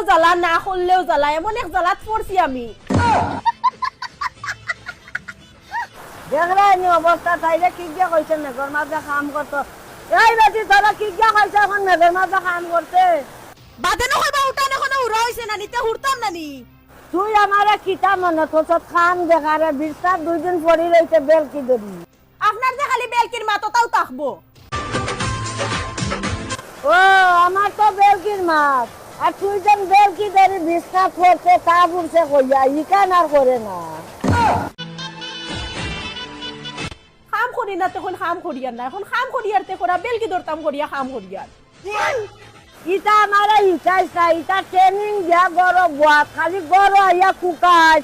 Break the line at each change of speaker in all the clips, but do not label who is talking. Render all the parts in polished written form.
জ্বালা না খুললেও জ্বালা এমন এক জ্বালাত পড়ছি আমি
দেখলাই নি অবস্থা চাইলে কি গিয়া কইছে মেঘর মাঝে কাম করতো এই বেটি তোরা কি গিয়া কইছে এখন মেঘর মাঝে কাম করতে
বাদে নকইবা উঠান এখন উড়া হইছে না নিতে হুড়তাম নানি
তুই আমারে কিতা মনে তোর খাম দেখারে বিস্তার 2 দিন পড়ি রইছে বেল কি ধরি
আপনার যে খালি বেলকির মাথাটাও তাকবো
ও আমার তো বেলকির মাছ আর তুই যেন বেলকি ধরি বিস্তার করছে তা বুঝছে কইয়া ইকান আর করে না
খাম করি না তখন খাম করিয়ার না এখন খাম করিয়ার তে করা বেলকি ধরতাম করিয়া খাম করিয়ার
ইটা আমারে ইটাইছা ইটা ট্রেনিং দিয়া বড় বাত খালি বড় আইয়া কুকাজ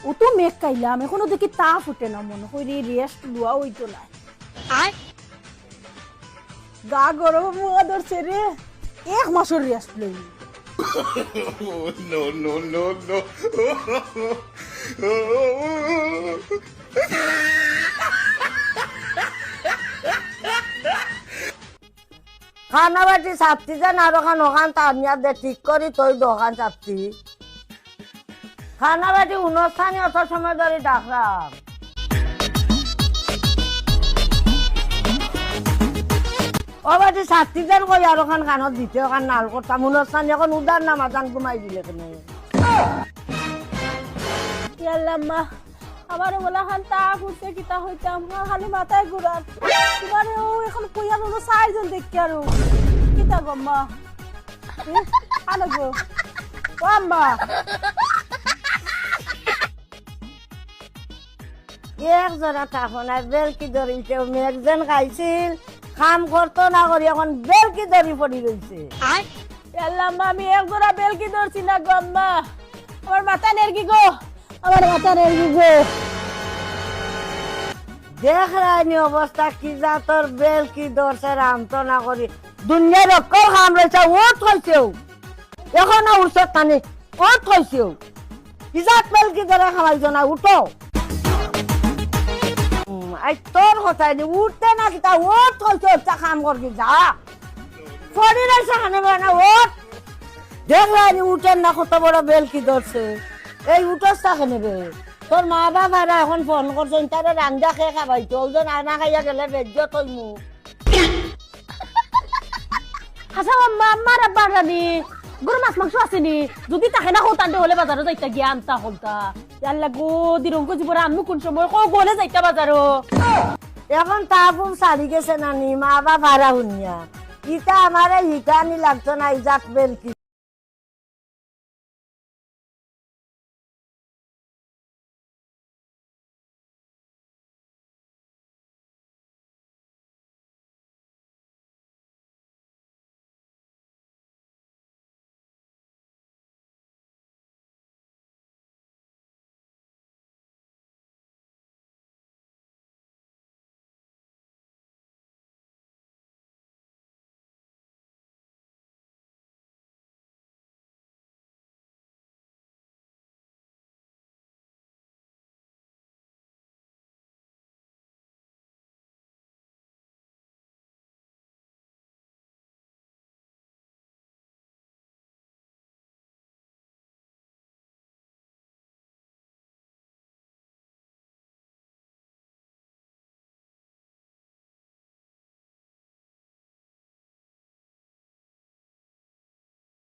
ও তো মেঘ কাইলাম এখনো দেখি তা ফুটে না মনে করি রেস্ট লুয়া হইতো না গা গরম মুয়া ধরছে রে 1 মাসের রেস্ট লই
no, no, no, no.
খানা বাটি চাপতি যেন আর ওখান তামিয়া দে ঠিক করি তুই দোকান চাপতি খানা বাটি অনুষ্ঠানে অত সময় ধরে ডাকলাম ও বাটি চাপতি যেন কই আর ওখান কানত দিতে ওখান নাল করতাম অনুষ্ঠানে এখন উদার নাম আজান ঘুমাই দিলে কেন
ইয়াল্লাম্মা আমার বলা খান তা ফুটে কিতা হইতাম খালি মাথায় ঘুরার তোমার ও এখন কইয়ার হলো 4 জন দেখি আর কিতা গম্মা আলো গো ও আম্মা
এক জোড়া টাফনায় বেলকি ধরিছে মেঘজন খাইছিল কাম করতো না করি এখন বেলকি ধরি পড়ি রইছে
ইয়াল্লাম্মা আমি এক জোড়া বেলকি ধরছি না গম্মা আমার মাথা নেরগি গো আমার মাথা নেরগি গো
দেখ রানি অবস্থা কি যা তোর বেল কি ধরছে রামতো না করি দুনিয়ার অকল কাম রয়েছে ও থইছেও এখন উঠছে টানি ও থইছেও ইজাত বেল কি ধরে খাওয়াইছ না উঠো আই তোর কথাই নি উঠতে না কিতা ও থইছে চা কাম করবি যা পড়ি রয়েছে খানে বানা ওঠ দেখ রানি উঠেন না কত বড় বেল কি ধরছে এই উঠোস থাকে নেবে তোর মা বাবারা এখন ফোন করছেন তারা রান্দা খেয়ে খাবাই তো ওজন আনা খাইয়া গেলে বেজ্য তৈমু
আচ্ছা আম্মা আমার আব্বা রানি গরু মাছ মাংস আসেনি যদি তাকে না হতান্তে হলে বাজারে যাইতা গিয়া আনতা হলতা ইয়াল্লা গো দিরঙ্গ জীবনে আমি কোন সময় কো গলে যাইতা বাজারো
এখন তাপুম সারি গেছে নানি মা বাবারা শুনিয়া ইটা আমারে হিকানি লাগতো না ইজাত বেল কি